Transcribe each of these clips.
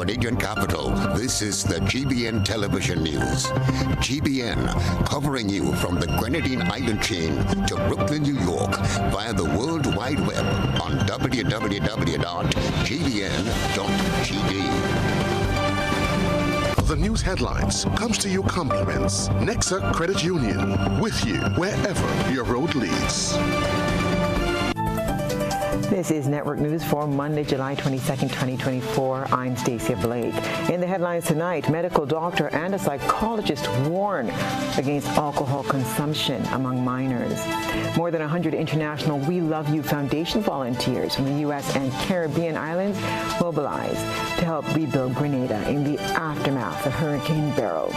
Canadian capital, this is the GBN television news. GBN, covering you from the Grenadine Island chain to Brooklyn, New York, via the World Wide Web on www.gbn.gd. The news headlines comes to you compliments Nexa Credit Union, with you wherever your road leads. This is Network News for Monday, July 22nd, 2024. I'm Stasia Blake. In the headlines tonight, medical doctor and a psychologist warn against alcohol consumption among minors. More than 100 international We Love You Foundation volunteers from the U.S. and Caribbean islands mobilized to help rebuild Grenada in the aftermath of Hurricane Beryl.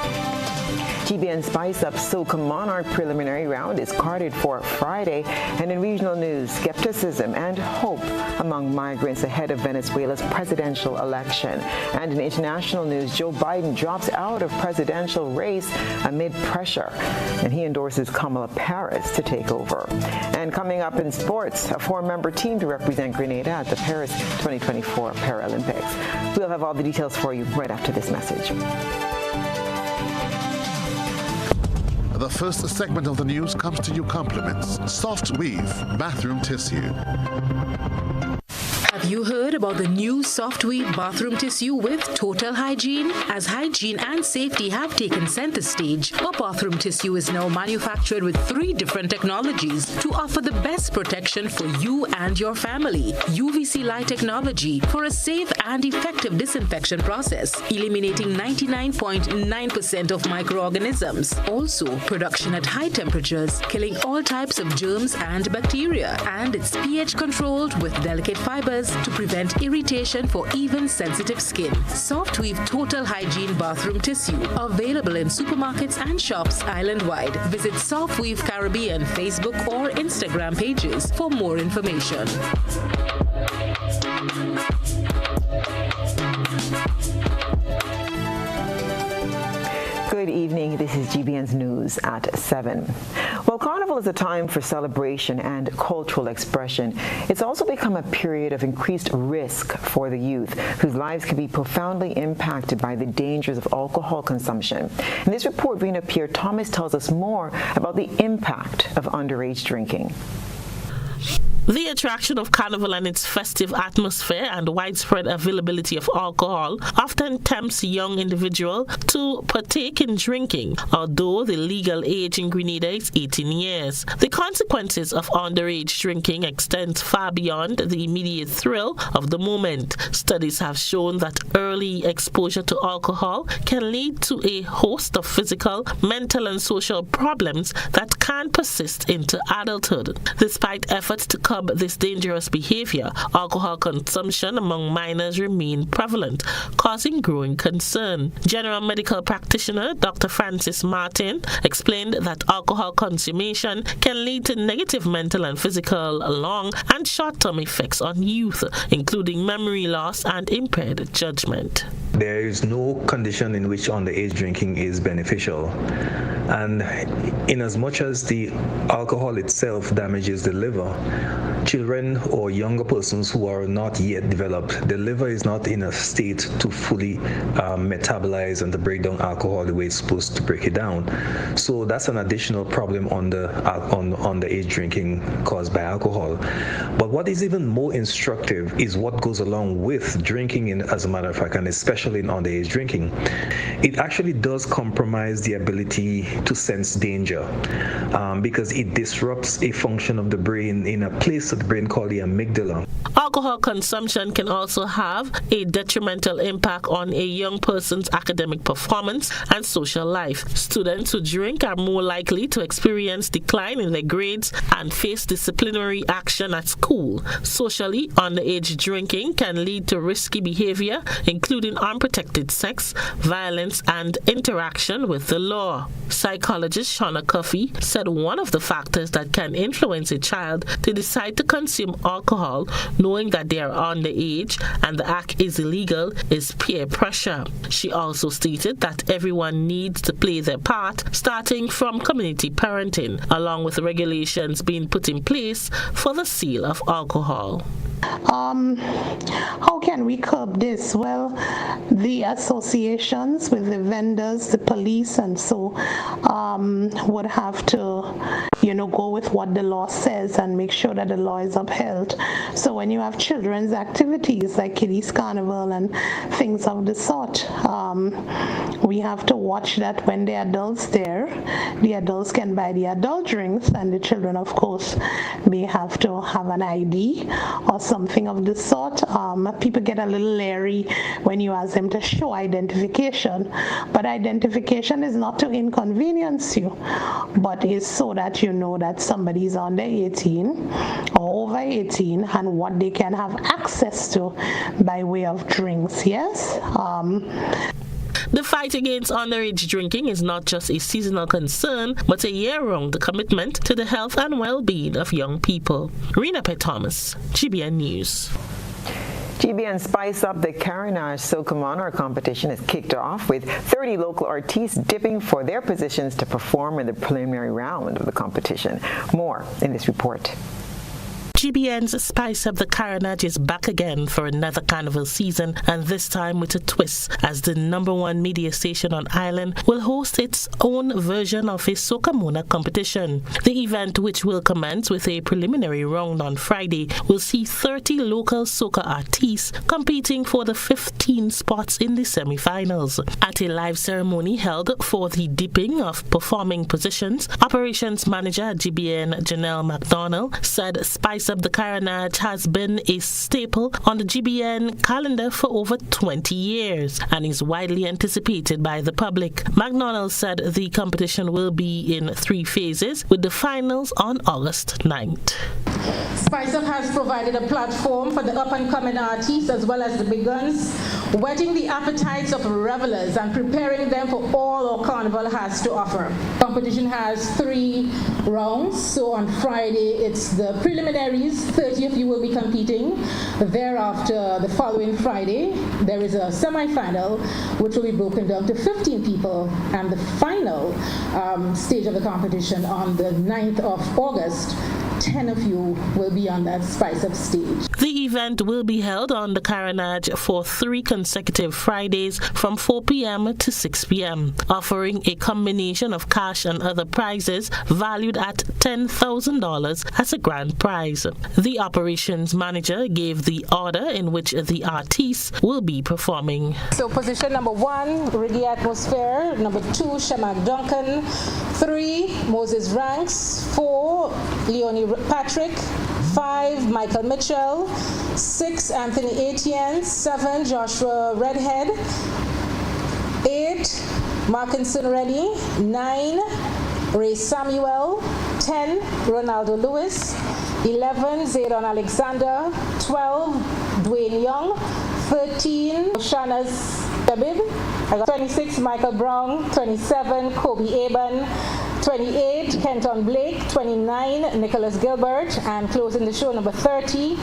GBN Spice Up Soca Monarch preliminary round is carded for Friday. And in regional news, skepticism and hope among migrants ahead of Venezuela's presidential election. And in international news, Joe Biden drops out of presidential race amid pressure, and he endorses Kamala Harris to take over. And coming up in sports, a four-member team to represent Grenada at the Paris 2024 Paralympics. We'll have all the details for you right after this message. The first segment of the news comes to you compliments Soft Weave Bathroom Tissue. Have you heard about the new Soft Weave bathroom tissue with total hygiene? As hygiene and safety have taken center stage, our bathroom tissue is now manufactured with 3 different technologies to offer the best protection for you and your family. UVC light technology for a safe and effective disinfection process, eliminating 99.9% of microorganisms. Also, production at high temperatures, killing all types of germs and bacteria. And it's pH controlled with delicate fibers to prevent irritation for even sensitive skin. Soft Weave Total Hygiene Bathroom Tissue. Available in supermarkets and shops island-wide. Visit Soft Weave Caribbean Facebook or Instagram pages for more information. Good evening. This is GBN's News at 7. Well, Carnival is a time for celebration and cultural expression. It's also become a period of increased risk for the youth, whose lives can be profoundly impacted by the dangers of alcohol consumption. In this report, Rena Pierre-Thomas tells us more about the impact of underage drinking. The attraction of Carnival and its festive atmosphere and widespread availability of alcohol often tempts young individuals to partake in drinking, although the legal age in Grenada is 18 years. The consequences of underage drinking extend far beyond the immediate thrill of the moment. Studies have shown that early exposure to alcohol can lead to a host of physical, mental, and social problems that can persist into adulthood. Despite efforts to curb this dangerous behavior, alcohol consumption among minors remain prevalent, causing growing concern. General medical practitioner Dr. Francis Martin explained that alcohol consumption can lead to negative mental and physical long and short-term effects on youth, including memory loss and impaired judgment. There is no condition in which underage drinking is beneficial. And in as much as the alcohol itself damages the liver, children or younger persons who are not yet developed, the liver is not in a state to fully metabolize and to break down alcohol the way it's supposed to break it down. So that's an additional problem on the age drinking caused by alcohol. But what is even more instructive is what goes along with drinking, as a matter of fact, and especially in underage drinking. It actually does compromise the ability to sense danger because it disrupts a function of the brain in a place of the brain called the amygdala. Alcohol consumption can also have a detrimental impact on a young person's academic performance and social life. Students who drink are more likely to experience decline in their grades and face disciplinary action at school. Socially, underage drinking can lead to risky behavior, including unprotected sex, violence, and interaction with the law. Psychologist Shauna Cuffey said one of the factors that can influence a child to decide to consume alcohol, knowing that they are underage and the act is illegal, is peer pressure. She also stated that everyone needs to play their part, starting from community parenting, along with regulations being put in place for the sale of alcohol. How can we curb this? Well, the associations with the vendors, the police, and so would have to, go with what the law says and make sure that the law is upheld. So when you have children's activities like Kiddies Carnival and things of the sort, we have to watch that when the adults there, the adults can buy the adult drinks, and the children, of course, may have to have an ID or something of the sort. People get a little leery when you ask them to show identification, but identification is not to inconvenience you, but is so that you know that somebody is under 18 or over 18 and what they can have access to by way of drinks. Yes. The fight against underage drinking is not just a seasonal concern, but a year-round commitment to the health and well-being of young people. Rena P. Thomas, GBN News. GBN Spice Up the Carnage Soca Monarch competition is kicked off with 30 local artists dipping for their positions to perform in the preliminary round of the competition. More in this report. GBN's Spice Up the Carnage is back again for another carnival season, and this time with a twist, as the #1 media station on island will host its own version of a Soca Monarch competition. The event, which will commence with a preliminary round on Friday, will see 30 local soca artists competing for the 15 spots in the semi-finals. At a live ceremony held for the dipping of performing positions, operations manager at GBN Janelle McDonald said Spice Up the Carnage has been a staple on the GBN calendar for over 20 years and is widely anticipated by the public. McDonald said the competition will be in 3 phases, with the finals on August 9th. Spice Up has provided a platform for the up-and-coming artists as well as the big guns, whetting the appetites of revelers and preparing them for all our carnival has to offer. Competition has 3 rounds, so on Friday it's the preliminaries, 30 of you will be competing. Thereafter, the following Friday, there is a semi-final which will be broken down to 15 people, and the final stage of the competition on the 9th of August. 10 of you will be on that Spice Up stage. The event will be held on the Carnage for 3 consecutive Fridays from 4 p.m. to 6 p.m., offering a combination of cash and other prizes valued at $10,000 as a grand prize. The operations manager gave the order in which the artists will be performing. So position number 1, Reggae Atmosphere. Number 2, Shamak Duncan. 3, Moses Ranks. 4, Leonie Patrick. 5, Michael Mitchell. 6, Anthony Etienne. 7, Joshua Redhead. 8, Markinson Reddy. 9, Ray Samuel. 10, Ronaldo Lewis. 11, Zaydon Alexander. 12, Dwayne Young. 13, Shanaz Dabib. 26, Michael Brown. 27, Kobe Aben. 28, Kenton Blake. 29, Nicholas Gilbert. And closing the show, number 30,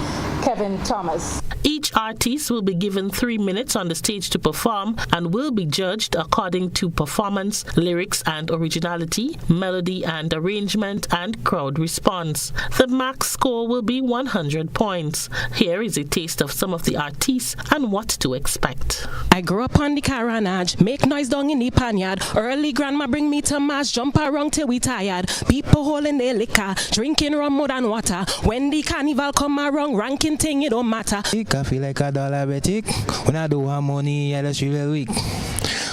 Kevin Thomas. Each artist will be given 3 minutes on the stage to perform and will be judged according to performance, lyrics and originality, melody and arrangement, and crowd response. The max score will be 100 points. Here is a taste of some of the artists and what to expect. I grew up on the Carnage, make noise down in the panyard. Early grandma bring me to mass, jump around till we tired. People holding their liquor, drinking rum more than water. When the carnival come around, ranking thing it don't matter. I feel like a diabetic. When I do have money, I just feel weak.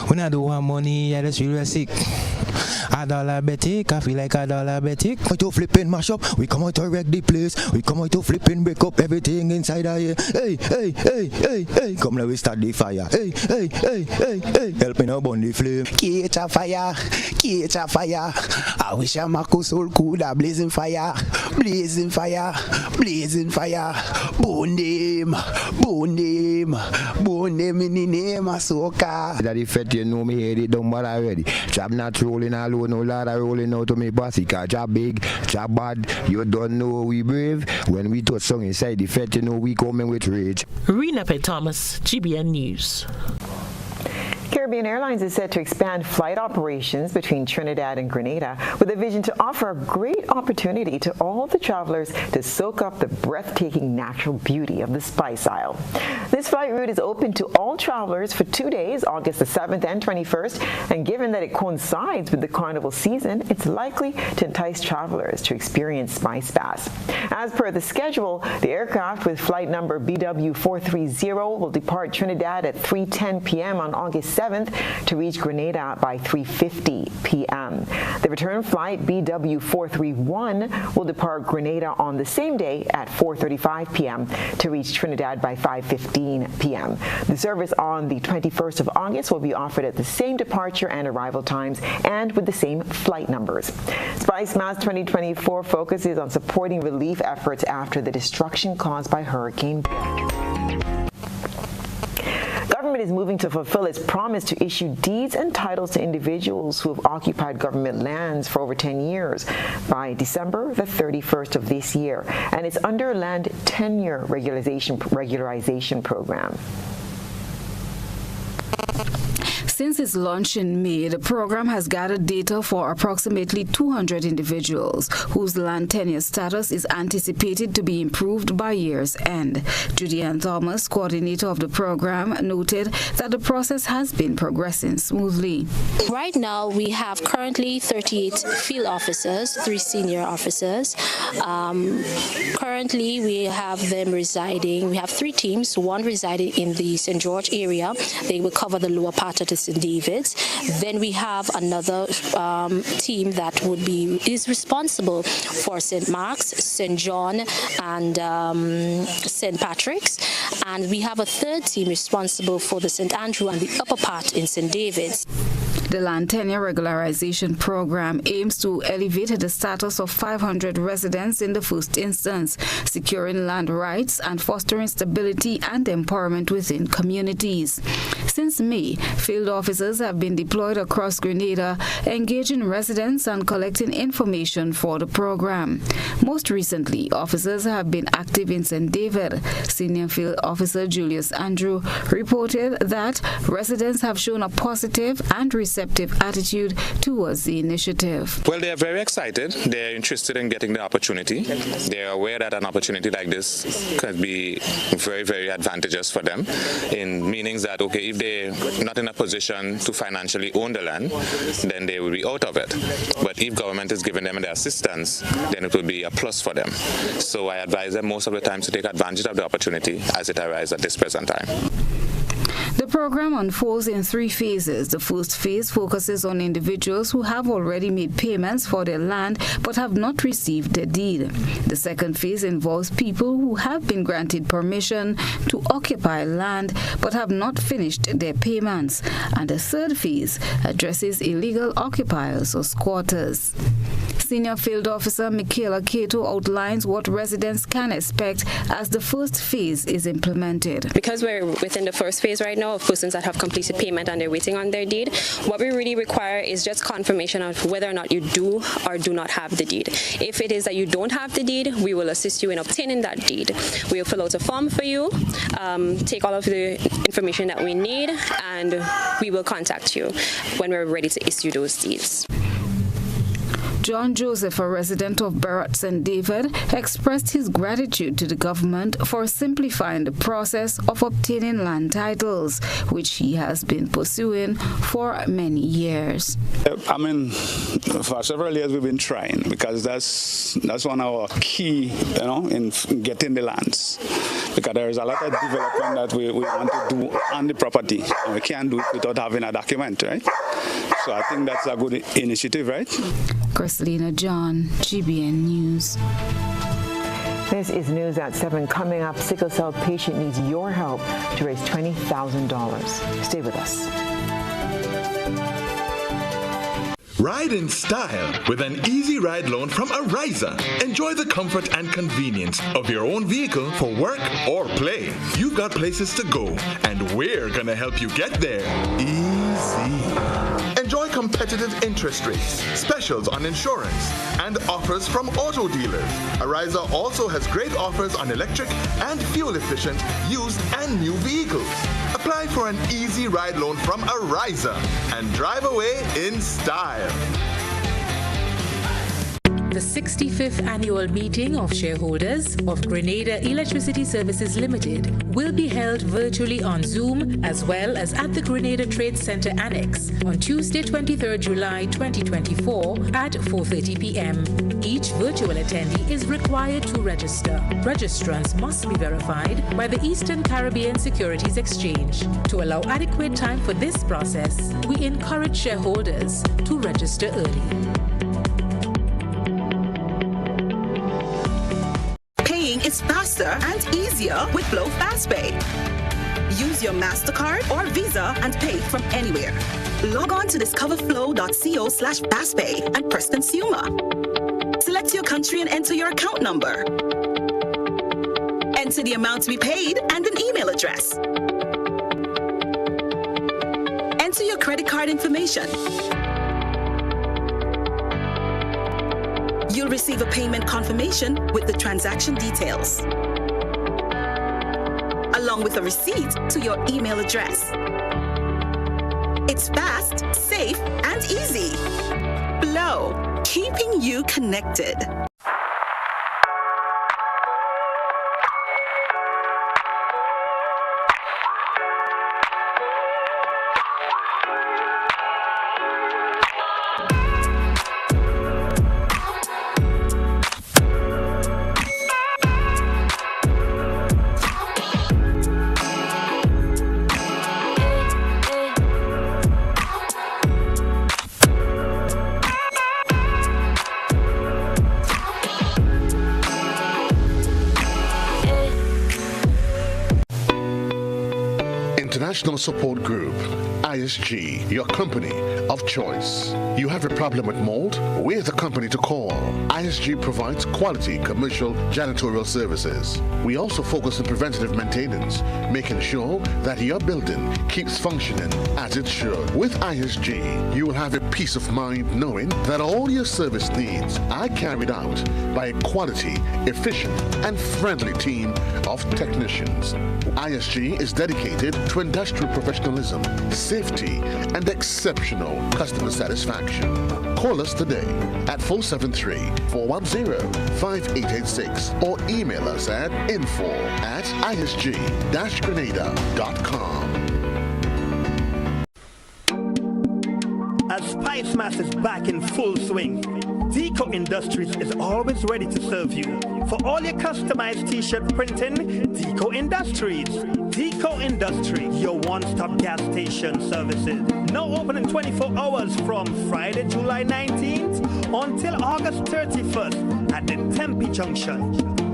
When I do have money, I just feel sick. A diabetic, I feel like a diabetic. We to flip and mash up, we come out to wreck the place. We come out to flip and break up everything inside our here. Hey, hey, hey, hey, hey, come let we start the fire. Hey, hey, hey, hey, hey, help me now burn the flame. Catch a fire, catch a fire. I wish a Marco soul could have blazing fire, blazing fire, blazing fire. Burn them, burn them, burn them in the name of soca. That effect, you know me, head it down but already. Job not rolling alone, no lot of rolling out to me bossy. Cause job big, job bad, you don't know we brave. When we touch song inside the fete, you know we coming with rage. Rena P. Thomas, GBN News. Caribbean Caribbean Airlines is set to expand flight operations between Trinidad and Grenada with a vision to offer a great opportunity to all the travelers to soak up the breathtaking natural beauty of the Spice Isle. This flight route is open to all travelers for 2 days, August the 7th and 21st, and given that it coincides with the carnival season, it's likely to entice travelers to experience Spice Baths. As per the schedule, the aircraft with flight number BW430 will depart Trinidad at 3:10 p.m. on August 7th to reach Grenada by 3:50 p.m. The return flight BW431 will depart Grenada on the same day at 4:35 p.m. to reach Trinidad by 5:15 p.m. The service on the 21st of August will be offered at the same departure and arrival times and with the same flight numbers. Spice Baths 2024 focuses on supporting relief efforts after the destruction caused by Hurricane Government is moving to fulfill its promise to issue deeds and titles to individuals who have occupied government lands for over 10 years by December the 31st of this year, and it's under Land Tenure Regularization Program. Since its launch in May, the program has gathered data for approximately 200 individuals whose land tenure status is anticipated to be improved by year's end. Judy Ann Thomas, coordinator of the program, noted that the process has been progressing smoothly. Right now, we have currently 38 field officers, 3 senior officers. Currently, we have them residing. We have 3 teams, one residing in the St. George area. They will cover the lower part of the St. David's. Then we have another team that is responsible for St. Mark's, St. John, and St. Patrick's. And we have a third team responsible for the St. Andrew and the upper part in St. David's. The Land Tenure Regularization Program aims to elevate the status of 500 residents in the first instance, securing land rights and fostering stability and empowerment within communities. Since May, field officers have been deployed across Grenada, engaging residents and collecting information for the program. Most recently, officers have been active in St. David. Senior Field Officer Julius Andrew reported that residents have shown a positive and receptive attitude towards the initiative. Well, they are very excited. They are interested in getting the opportunity. They are aware that an opportunity like this could be very, very advantageous for them, in meanings that, okay, if they're not in a position to financially own the land, then they will be out of it. But if government is giving them the assistance, then it will be a plus for them. So I advise them most of the time to take advantage of the opportunity as it arises at this present time. The program unfolds in 3 phases. The first phase focuses on individuals who have already made payments for their land but have not received the deed. The second phase involves people who have been granted permission to occupy land but have not finished their payments. And the third phase addresses illegal occupiers or squatters. Senior Field Officer Michaela Cato outlines what residents can expect as the first phase is implemented. Because we're within the first phase right now of persons that have completed payment and they're waiting on their deed, what we really require is just confirmation of whether or not you do or do not have the deed. If it is that you don't have the deed, we will assist you in obtaining that deed. We will fill out a form for you, take all of the information that we need, and we will contact you when we're ready to issue those deeds. John Joseph, a resident of Barrett St. David, expressed his gratitude to the government for simplifying the process of obtaining land titles, which he has been pursuing for many years. I mean, for several years we've been trying, because that's one of our key, in getting the lands. Because there is a lot of development that we want to do on the property, and we can't do it without having a document, right? So I think that's a good initiative, right? Christelina John, GBN News. This is News at 7. Coming up, sickle cell patient needs your help to raise $20,000. Stay with us. Ride in style with an easy ride loan from Ariza. Enjoy the comfort and convenience of your own vehicle for work or play. You've got places to go, and we're gonna help you get there easy. Enjoy competitive interest rates, specials on insurance, and offers from auto dealers. Ariza also has great offers on electric and fuel-efficient used and new vehicles. Apply for an easy ride loan from Ariza and drive away in style. The 65th annual meeting of shareholders of Grenada Electricity Services Limited will be held virtually on Zoom as well as at the Grenada Trade Center Annex on Tuesday, 23rd July 2024 at 4:30 p.m. Each virtual attendee is required to register. Registrants must be verified by the Eastern Caribbean Securities Exchange. To allow adequate time for this process, we encourage shareholders to register early. Is faster and easier with Glow FastPay. Use your MasterCard or Visa and pay from anywhere. Log on to discoverflow.co/fastpay and press Consumer. Select your country and enter your account number. Enter the amount to be paid and an email address. Enter your credit card information. You'll receive a payment confirmation with the transaction details, along with a receipt to your email address. It's fast, safe, and easy. Flow, keeping you connected. International Support Group, ISG, your company of choice. You have a problem with mold? We're the company to call. ISG provides quality commercial janitorial services. We also focus on preventative maintenance, making sure that your building keeps functioning as it should. With ISG, you will have a peace of mind knowing that all your service needs are carried out by a quality, efficient, and friendly team of technicians. ISG is dedicated to industrial professionalism, safety, and exceptional customer satisfaction. Call us today at 473-410-5886 or email us at info@isg-grenada.com. As Spice Mass is back in full swing, Deco Industries is always ready to serve you. For all your customized t-shirt printing, Deco Industries. Deco Industries, your one-stop gas station services. Now opening 24 hours from Friday, July 19th until August 31st at the Tempe Junction.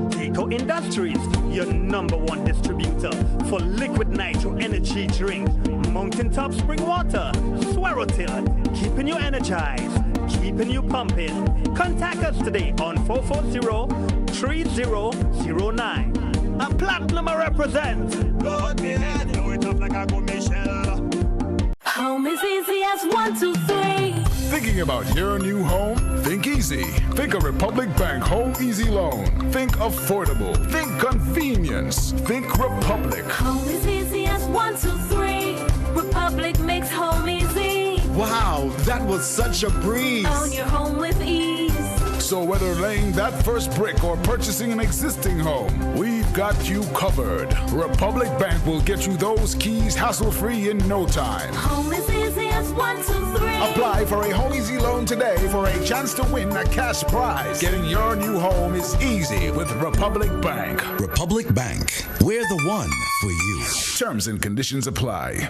Deco Industries, your #1 distributor for liquid nitro energy drink, mountaintop spring water, Swirl-Till, keeping you energized, keeping you pumping. Contact us today on 440-3009. A platinum represent. Lord, me head, do it up like a good Michelle. Home is easy as 1, 2, 3. Thinking about your new home? Think easy. Think a Republic Bank Home Easy Loan. Think affordable. Think convenience. Think Republic. Home is easy as 1, 2, 3. Republic makes home easy. Wow, that was such a breeze. Own your home with ease. So whether laying that first brick or purchasing an existing home, we've got you covered. Republic Bank will get you those keys hassle-free in no time. Home is easy as 1, 2, 3. Apply for a Home Easy Loan today for a chance to win a cash prize. Getting your new home is easy with Republic Bank. Republic Bank, we're the one for you. Terms and conditions apply.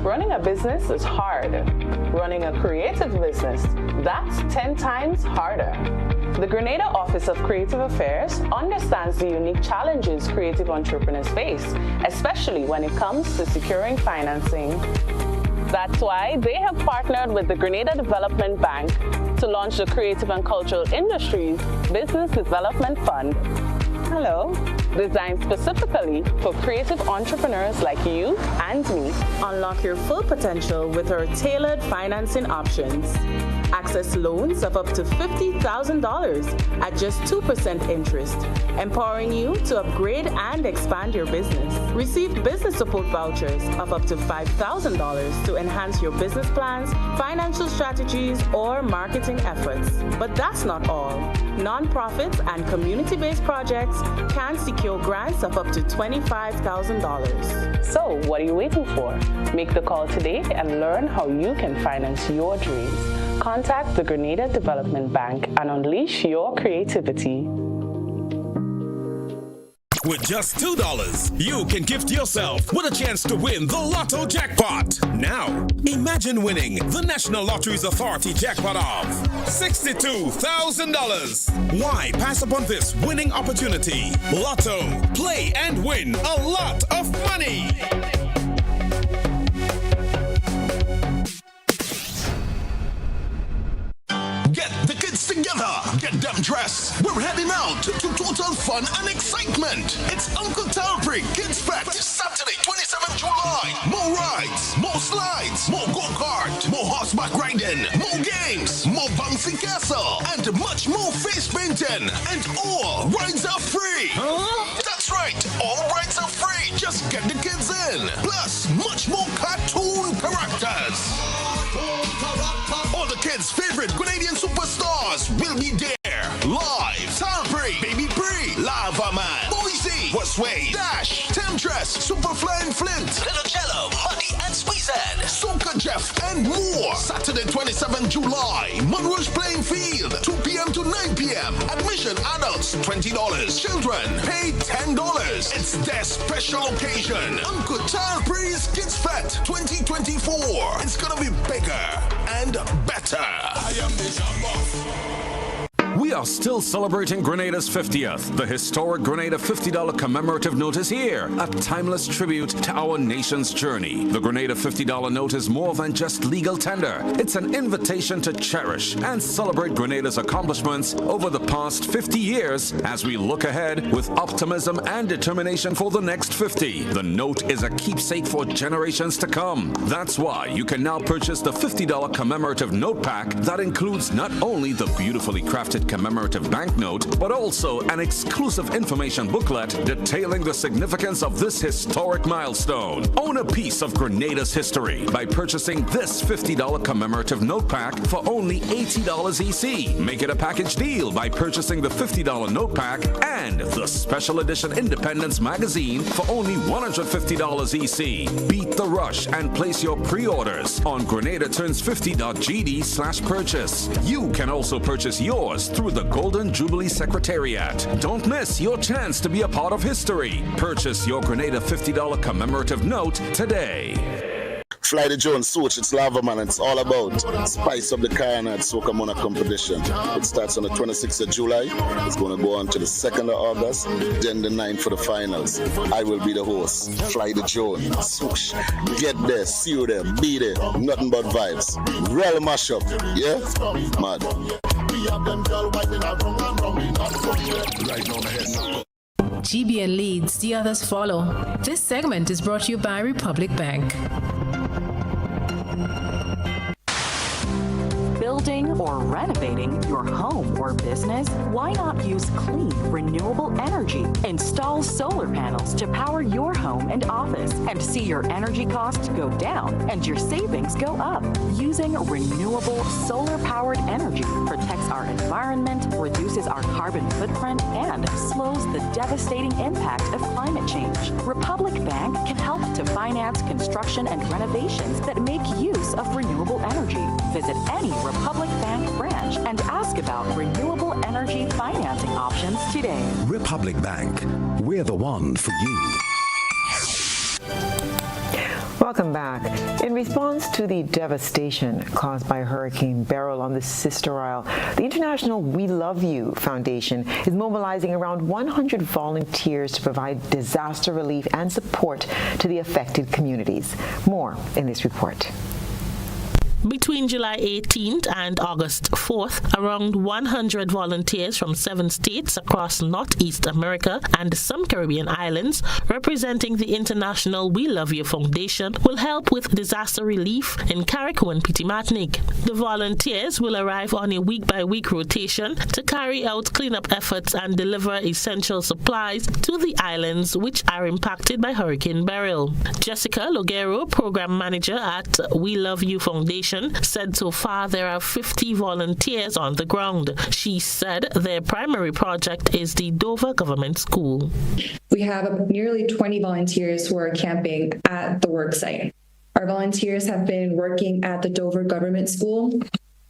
Running a business is hard. Running a creative business, that's 10 times harder. The Grenada Office of Creative Affairs understands the unique challenges creative entrepreneurs face, especially when it comes to securing financing. That's why they have partnered with the Grenada Development Bank to launch the Creative and Cultural Industries Business Development Fund. Hello. Designed specifically for creative entrepreneurs like you and me. Unlock your full potential with our tailored financing options. Access loans of up to $50,000 at just 2% interest, empowering you to upgrade and expand your business. Receive business support vouchers of up to $5,000 to enhance your business plans, financial strategies, or marketing efforts. But that's not all. Nonprofits and community-based projects can secure grants of up to $25,000. So, what are you waiting for? Make the call today and learn how you can finance your dreams. Contact the Grenada Development Bank and unleash your creativity. With just $2, you can gift yourself with a chance to win the Lotto jackpot. Now, imagine winning the National Lotteries Authority jackpot of $62,000. Why pass upon this winning opportunity? Lotto, play and win a lot of money. Get the kids together. Get them dressed. We're heading out to total fun and excitement. It's Uncle Talbrig Kids Fest, Saturday, 27 July. More rides, more slides, more go-kart, more horseback riding, more games, more bouncy castle, and much more face painting. And all rides are free. That's right. All rides are free. Just get the kids in. Plus, much more cartoon characters. All the kids' favorite Grenadian superstars will be there. Live. Talbrig, Baby Bree, Lava Man, Boise, Westway, Dash, Temptress, Superfly and Flint, Little Jello, Muddy and Squeezehead, Soca Jeff, and more. Saturday, 27 July, Monroe's Playing Field, 2 p.m. to 9 p.m. Admission adults, $20. Children, pay $10. It's their special occasion. Uncle Talbrig's Kids Fest 2024. It's gonna be bigger and better. I am the We are still celebrating Grenada's 50th. The historic Grenada $50 commemorative note is here, a timeless tribute to our nation's journey. The Grenada $50 note is more than just legal tender. It's an invitation to cherish and celebrate Grenada's accomplishments over the past 50 years as we look ahead with optimism and determination for the next 50. The note is a keepsake for generations to come. That's why you can now purchase the $50 commemorative note pack that includes not only the beautifully crafted commemorative banknote, but also an exclusive information booklet detailing the significance of this historic milestone. Own a piece of Grenada's history by purchasing this $50 commemorative note pack for only $80 EC. Make it a package deal by purchasing the $50 note pack and the special edition Independence magazine for only $150 EC. Beat the rush and place your pre-orders on GrenadaTurns50.gd/purchase. You can also purchase yours through the Golden Jubilee Secretariat. Don't miss your chance to be a part of history. Purchase your Grenada $50 commemorative note today. Fly the Jones Switch, it's Lava Man. It's all about spice up the Carnage Soca Mona competition. It starts on the 26th of July. It's going to go on to the 2nd of August, then the 9th for the finals. I will be the host. Fly the Jones Switch. Get there, see you there, be there. Nothing but vibes. Real mashup, yeah? Mad. GBN leads, the others follow. This segment is brought to you by Republic Bank. Building or renovating your home or business? Why not use clean, renewable energy? Install solar panels to power your home and office and see your energy costs go down and your savings go up. Using renewable solar-powered energy protects our environment, reduces our carbon footprint, and slows the devastating impact of climate change. Republic Bank can help to finance construction and renovations that make use of renewable energy. Visit any Republic Bank branch and ask about renewable energy financing options today. Republic Bank, we're the one for you. Welcome back. In response to the devastation caused by Hurricane Beryl on the Sister Isle, the International We Love You Foundation is mobilizing around 100 volunteers to provide disaster relief and support to the affected communities. More in this report. Between July 18th and August 4th, around 100 volunteers from 7 states across Northeast America and some Caribbean islands, representing the International We Love You Foundation, will help with disaster relief in Carriacou and Petit Martinique. The volunteers will arrive on a week-by-week rotation to carry out cleanup efforts and deliver essential supplies to the islands which are impacted by Hurricane Beryl. Jessica Logero, program manager at We Love You Foundation, said so far there are 50 volunteers on the ground. She said their primary project is the Dover Government School. We have nearly 20 volunteers who are camping at the work site. Our volunteers have been working at the Dover Government School,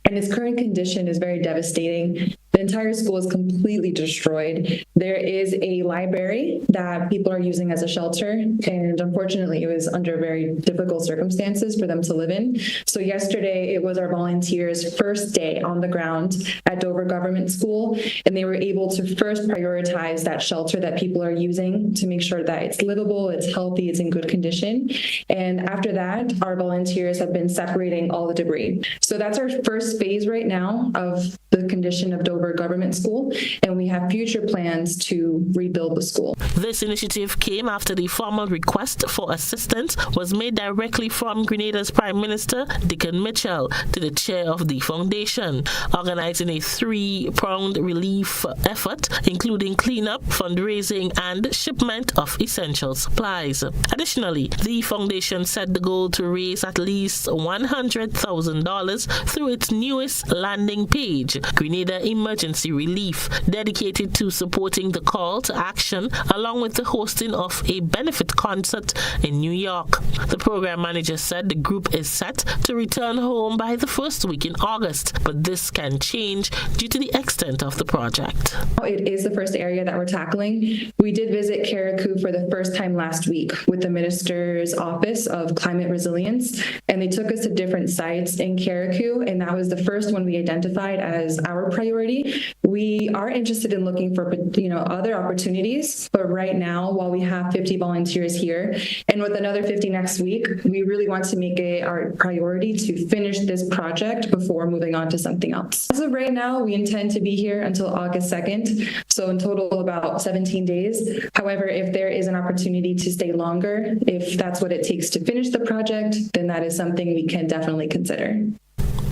and its current condition is very devastating. The entire school is completely destroyed. There is a library that people are using as a shelter, and unfortunately, it was under very difficult circumstances for them to live in. So yesterday, it was our volunteers' first day on the ground at Dover Government School, and they were able to first prioritize that shelter that people are using to make sure that it's livable, it's healthy, it's in good condition. And after that, our volunteers have been separating all the debris. So that's our first phase right now of the condition of Dover Government School, and we have future plans to rebuild the school. This initiative came after the formal request for assistance was made directly from Grenada's Prime Minister, Dickon Mitchell, to the chair of the foundation, organizing a 3-pronged relief effort, including cleanup, fundraising, and shipment of essential supplies. Additionally, the foundation set the goal to raise at least $100,000 through its newest landing page, Grenada Emergency Relief, dedicated to supporting the call to action along with the hosting of a benefit concert in New York. The program manager said the group is set to return home by the first week in August, but this can change due to the extent of the project. It is the first area that we're tackling. We did visit Carriacou for the first time last week with the Minister's Office of Climate Resilience, and they took us to different sites in Carriacou, and that was the first one we identified as our priority. We are interested in looking for, other opportunities, but right now, while we have 50 volunteers here, and with another 50 next week, we really want to make it our priority to finish this project before moving on to something else. As of right now, we intend to be here until August 2nd, so in total about 17 days. However, if there is an opportunity to stay longer, if that's what it takes to finish the project, then that is something we can definitely consider.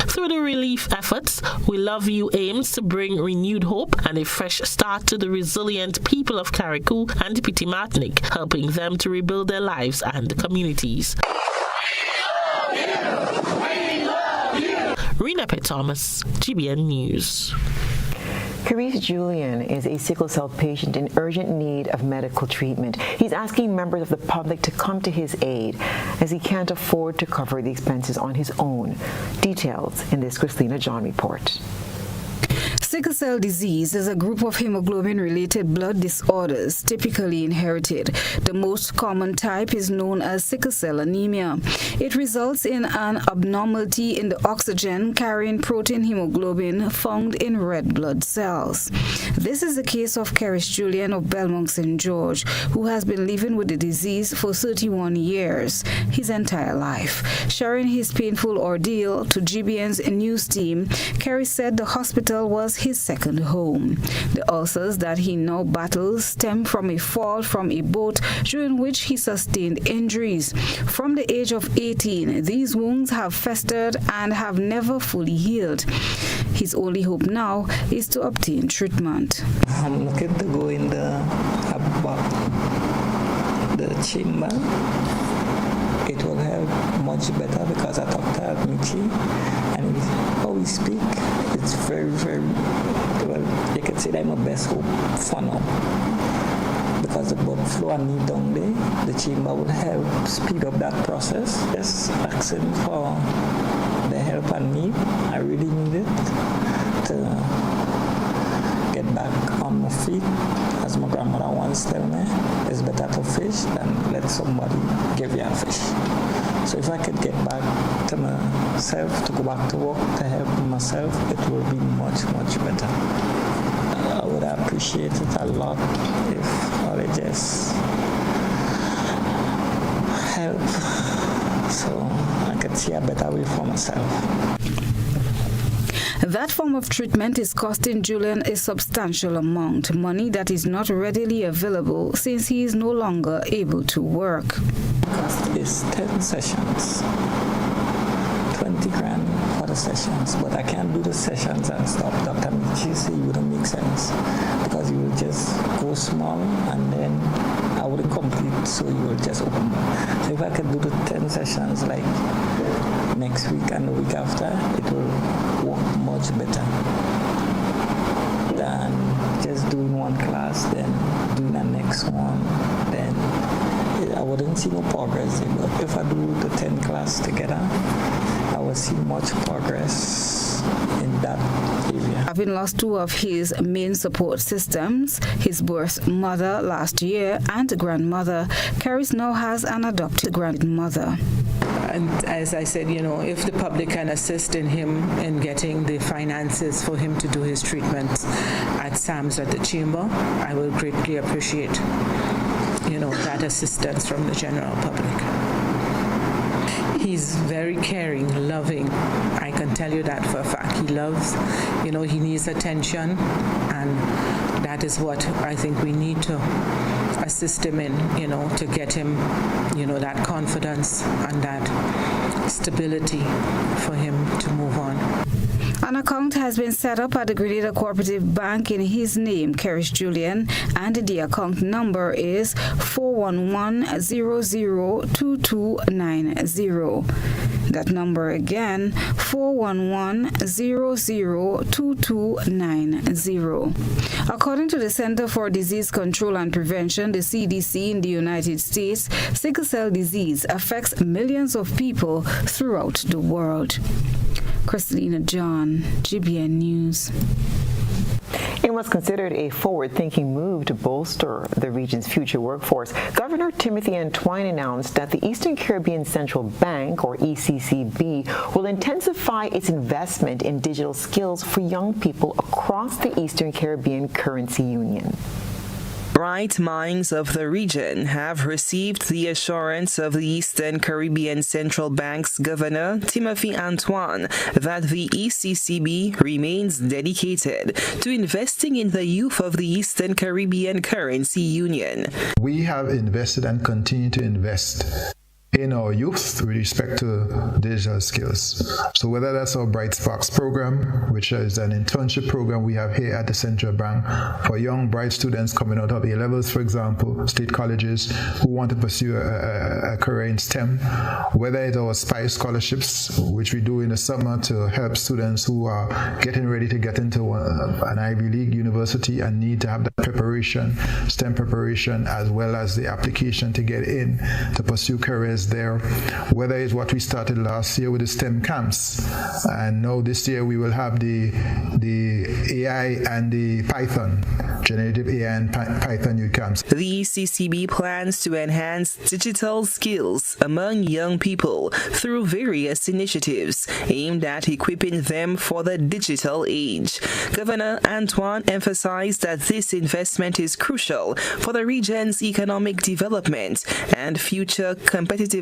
Through the relief efforts, We Love You aims to bring renewed hope and a fresh start to the resilient people of Carriacou and Petit Martinique, helping them to rebuild their lives and communities. Rena P. Thomas, GBN News. Carice Julian is a sickle cell patient in urgent need of medical treatment. He's asking members of the public to come to his aid as he can't afford to cover the expenses on his own. Details in this Christina John report. Sickle cell disease is a group of hemoglobin-related blood disorders typically inherited. The most common type is known as sickle cell anemia. It results in an abnormality in the oxygen-carrying protein hemoglobin found in red blood cells. This is the case of Carice Julian of Belmont St. George, who has been living with the disease for 31 years, his entire life. Sharing his painful ordeal to GBN's news team, Carice said the hospital was his second home. The ulcers that he now battles stem from a fall from a boat during which he sustained injuries. From the age of 18, these wounds have festered and have never fully healed. His only hope now is to obtain treatment. I'm looking to go in the chamber. It will help much better because I talked to Michi, and how we speak, it's very, very, well, you can say that I'm my best hope for now. Because the blood flow I need down there, the chamber will help speed up that process. Just asking for the help I need. I really need it to get back on my feet. As my grandmother once told me, it's better to fish than let somebody give you a fish. So if I could get back to myself, to go back to work, to help myself, it will be much, much better. I would appreciate it a lot if I would just help so I could see a better way for myself. That form of treatment is costing Julian a substantial amount of money that is not readily available since he is no longer able to work. Cost is 10 sessions, 20 grand for the sessions, but I can't do the sessions and stop. Dr. Michi said it wouldn't make sense because you will just go small and then I wouldn't complete, so you will just open. So if I could do the 10 sessions like next week and the week after, it will work much better than just doing one class, then doing the next one, then I wouldn't see no progress. But if I do the 10 class together, I will see much progress in that area. Having lost two of his main support systems, his birth mother last year and grandmother, Caris now has an adopted grandmother. And as I said, if the public can assist in him in getting the finances for him to do his treatments at SAMS at the chamber, I will greatly appreciate, that assistance from the general public. He's very caring, loving. I can tell you that for a fact. He loves, he needs attention, and that is what I think we need to assist him in, to get him, that confidence and that stability for him to move on. An account has been set up at the Grenada Cooperative Bank in his name, Caris Julian, and the account number is 411-002290. That number again, 411-002290. According to the Center for Disease Control and Prevention, the CDC in the United States, sickle cell disease affects millions of people throughout the world. Christina John, GBN News. In what's considered a forward-thinking move to bolster the region's future workforce, Governor Timothy Antoine announced that the Eastern Caribbean Central Bank, or ECCB, will intensify its investment in digital skills for young people across the Eastern Caribbean Currency Union. Bright minds of the region have received the assurance of the Eastern Caribbean Central Bank's Governor, Timothy Antoine, that the ECCB remains dedicated to investing in the youth of the Eastern Caribbean Currency Union. We have invested and continue to invest in our youth with respect to digital skills. So whether that's our Bright Sparks program, which is an internship program we have here at the Central Bank for young bright students coming out of A levels, for example, state colleges who want to pursue a career in STEM, whether it's our SPICE scholarships, which we do in the summer to help students who are getting ready to get into an Ivy League university and need to have that preparation, STEM preparation, as well as the application to get in to pursue careers there, whether it's what we started last year with the STEM camps, and now this year we will have the AI and the Python, generative AI and Python youth camps. The ECCB plans to enhance digital skills among young people through various initiatives aimed at equipping them for the digital age. Governor Antoine emphasized that this investment is crucial for the region's economic development and future competitiveness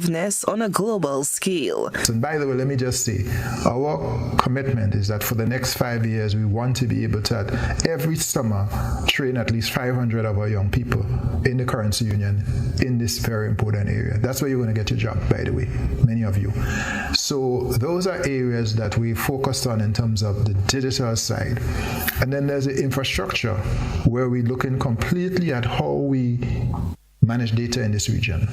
on a global scale. And by the way, let me just say, our commitment is that for the next 5 years, we want to be able to, every summer, train at least 500 of our young people in the currency union in this very important area. That's where you're going to get your job, by the way, many of you. So those are areas that we focused on in terms of the digital side. And then there's the infrastructure, where we're looking completely at how we manage data in this region.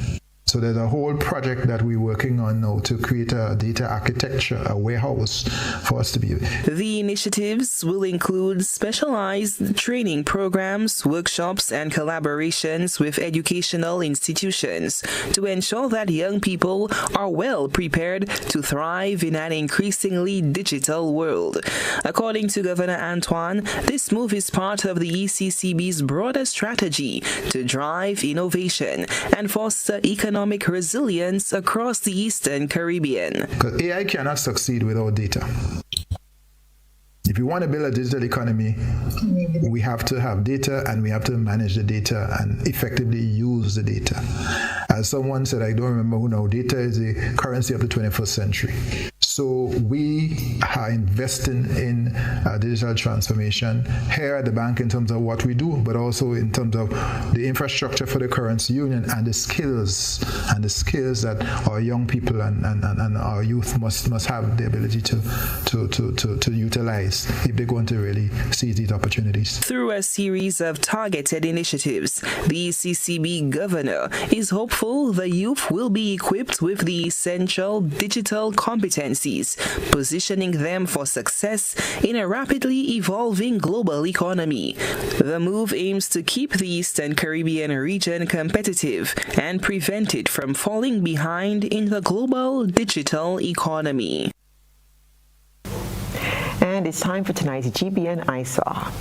So there's a whole project that we're working on now to create a data architecture, a warehouse for us to be. The initiatives will include specialized training programs, workshops, and collaborations with educational institutions to ensure that young people are well prepared to thrive in an increasingly digital world. According to Governor Antoine, this move is part of the ECCB's broader strategy to drive innovation and foster economic resilience across the Eastern Caribbean. Because AI cannot succeed without data. If you want to build a digital economy, we have to have data and we have to manage the data and effectively use the data. As someone said, I don't remember who now, data is the currency of the 21st century. So we are investing in digital transformation here at the bank in terms of what we do, but also in terms of the infrastructure for the currency union and the skills that our young people and our youth must have the ability to utilize if they're going to really seize these opportunities. Through a series of targeted initiatives, the CCB governor is hopeful the youth will be equipped with the essential digital competencies, positioning them for success in a rapidly evolving global economy. The move aims to keep the Eastern Caribbean region competitive and prevent it from falling behind in the global digital economy. And it's time for tonight's GBN I Saw.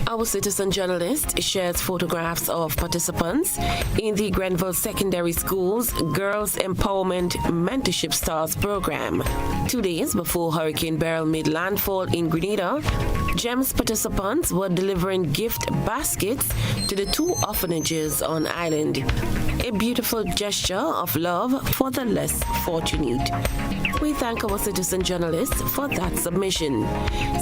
Our citizen journalist shares photographs of participants in the Grenville Secondary School's Girls Empowerment Mentorship Stars program. 2 days before Hurricane Beryl made landfall in Grenada, GEMS participants were delivering gift baskets to the 2 orphanages on island. A beautiful gesture of love for the less fortunate. We thank our citizen journalists for that submission.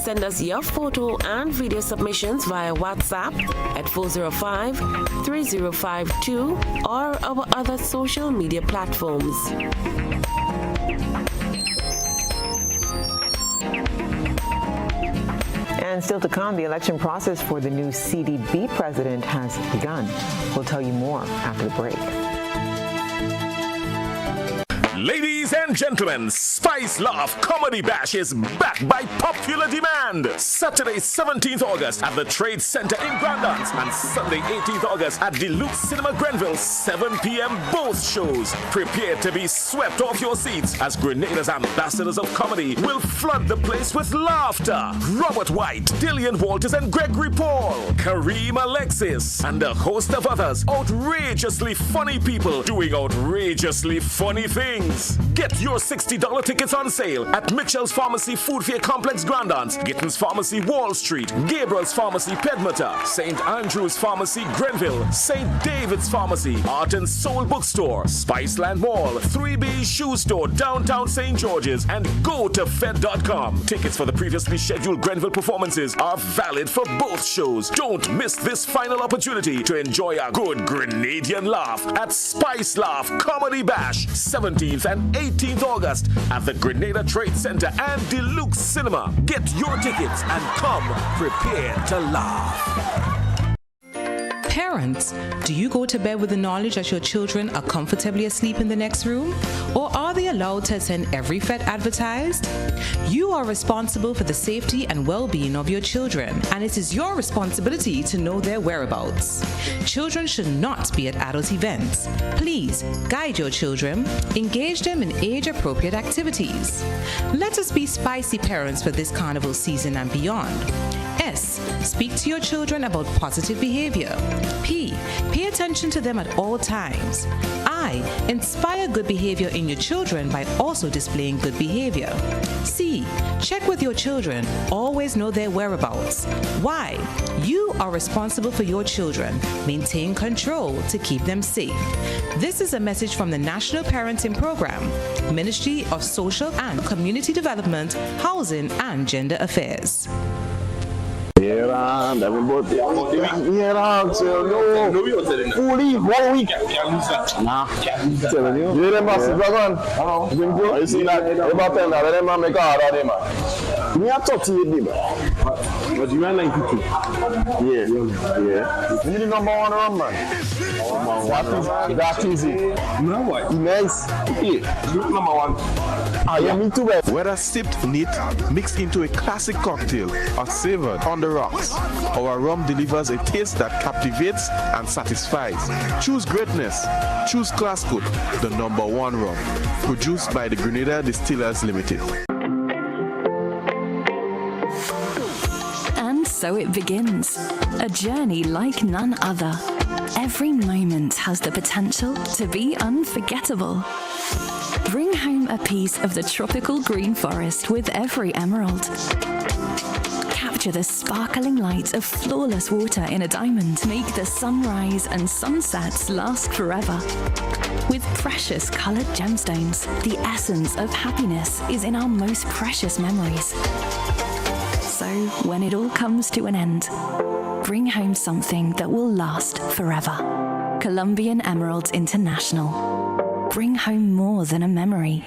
Send us your photo and video submissions via WhatsApp at 405-3052 or our other social media platforms. And still to come, the election process for the new CDB president has begun. We'll tell you more after the break. Ladies and gentlemen, Spice Love Comedy Bash is back by popular demand. Saturday, 17th August at the Trade Center in Grandance and Sunday, 18th August at Deluxe Cinema Grenville, 7 p.m. both shows. Prepare to be swept off your seats as Grenada's ambassadors of comedy will flood the place with laughter. Robert White, Dillian Walters and Gregory Paul, Kareem Alexis, and a host of others outrageously funny people doing outrageously funny things. Get your $60 tickets on sale at Mitchell's Pharmacy Food Fair Complex Grandance, Gittins Pharmacy Wall Street, Gabriel's Pharmacy Pedmata, St. Andrew's Pharmacy Grenville, St. David's Pharmacy, Art and Soul Bookstore, Spiceland Mall, 3B Shoe Store, Downtown St. George's, and go to Fed.com. Tickets for the previously scheduled Grenville performances are valid for both shows. Don't miss this final opportunity to enjoy a good Grenadian laugh at Spice Laugh Comedy Bash, 17th and 18th August at the Grenada Trade Center and Deluxe Cinema. Get your tickets and come prepared to laugh. Parents, do you go to bed with the knowledge that your children are comfortably asleep in the next room? Or are they allowed to attend every Fed advertised? You are responsible for the safety and well-being of your children, and it is your responsibility to know their whereabouts. Children should not be at adult events. Please guide your children, engage them in age-appropriate activities. Let us be spicy parents for this carnival season and beyond. S. Speak to your children about positive behavior. P. Pay attention to them at all times. I. Inspire good behavior in your children by also displaying good behavior. C. Check with your children. Always know their whereabouts. Y. You are responsible for your children. Maintain control to keep them safe. This is a message from the National Parenting Program, Ministry of Social and Community Development, Housing and Gender Affairs. Yeah, everybody. Yeah, so no. Fully 1 week. Nah. Telling you. You them massive dragon. You see that? About them, let them make a hard of them. Me I talk to you, baby. But you are 92. Yeah. You need the number 1 run, man. That easy. No what? Nice. Yeah. Number 1. Yeah, me too. Whether sipped neat, mixed into a classic cocktail, or savored on the rocks, our rum delivers a taste that captivates and satisfies. Choose greatness. Choose Classcoat, the number 1 rum. Produced by the Grenada Distillers Limited. And so it begins. A journey like none other. Every moment has the potential to be unforgettable. Bring home a piece of the tropical green forest with every emerald. Capture the sparkling light of flawless water in a diamond. Make the sunrise and sunsets last forever. With precious colored gemstones, the essence of happiness is in our most precious memories. So, when it all comes to an end, bring home something that will last forever. Colombian Emeralds International. Bring home more than a memory.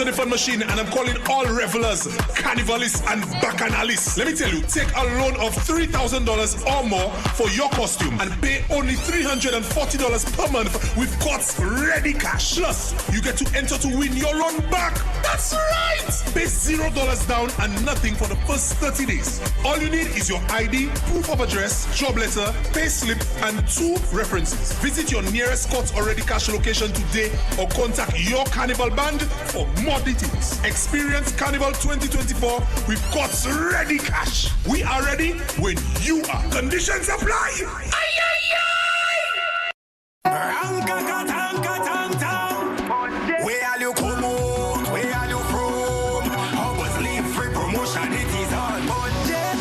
The Fun Machine, and I'm calling all revelers, carnivalists, and bacchanalists. Let me tell you, take a loan of $3,000 or more for your costume and pay only $340 per month with Courts Ready Cash. Plus, you get to enter to win your loan back. That's right! Pay $0 down and nothing for the first 30 days. All you need is your ID, proof of address, job letter, pay slip, and 2 references. Visit your nearest Courts Ready Cash location today or contact your Carnival band for more details. Experience Carnival 2024 with Courts Ready Cash. We are ready when you are. Conditions apply. Where are you come out? Where are you from? How was leave free promotion? It is on budget.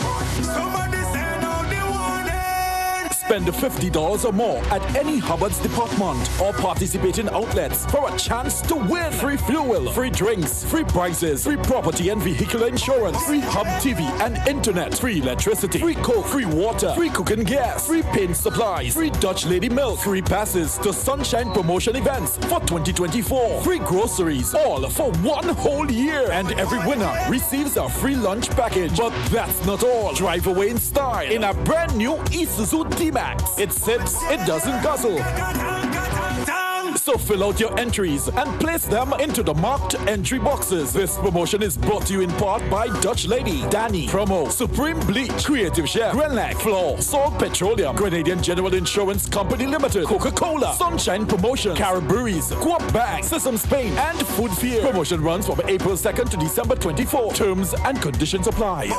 Somebody send out the warning. Spend $50 or more at any Hubbard's department or participating outlets for a chance to win free fuel, free drinks, free prizes, free property and vehicular insurance, free Hub TV and internet, free electricity, free coke, free water, free cooking gas, free paint supplies, free Dutch Lady milk, free passes to Sunshine promotion events for 2024, free groceries, all for 1 whole year, and every winner receives a free lunch package. But that's not all. Drive away in style in a brand new Isuzu D-Max. It sips, it doesn't guzzle. So fill out your entries and place them into the marked entry boxes. This promotion is brought to you in part by Dutch Lady, Danny, Promo, Supreme Bleach, Creative Chef, Grenlac, Floor, Salt Petroleum, Grenadian General Insurance Company Limited, Coca-Cola, Sunshine Promotion, Caribouries, Coop Bag, Sesame Spain, and Food Fear. Promotion runs from April 2nd to December 24. Terms and conditions apply.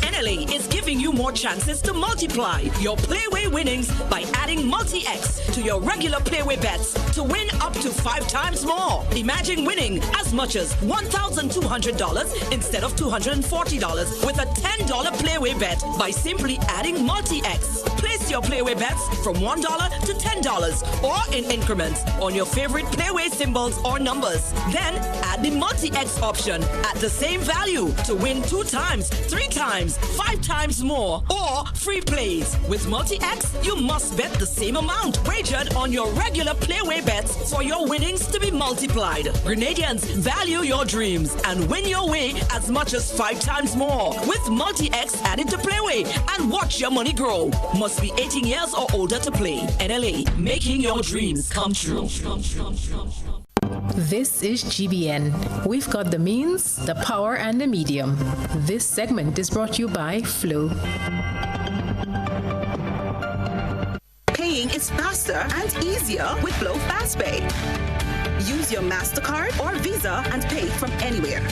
NLA is giving you more chances to multiply your Playway winnings by adding Multi-X to your regular Playway bets to win up to 5 times more. Imagine winning as much as $1,200 instead of $240 with a $10 Playway bet by simply adding Multi-X. Place your Playway bets from $1 to $10 or in increments on your favorite Playway symbols or numbers. Then add the Multi-X option at the same value to win 2 times, 3 times, 5 times more, or free plays. With Multi-X, you must bet the same amount wagered on your regular Playway bets for your winnings to be multiplied. Grenadians, value your dreams and win your way as much as 5 times more with Multi-X added to Playway and watch your money grow. Must be 18 years or older to play. NLA, making your dreams come true. This is GBN. We've got the means, the power, and the medium. This segment is brought to you by Flow. Paying is faster and easier with Flow FastPay. Use your MasterCard or Visa and pay from anywhere.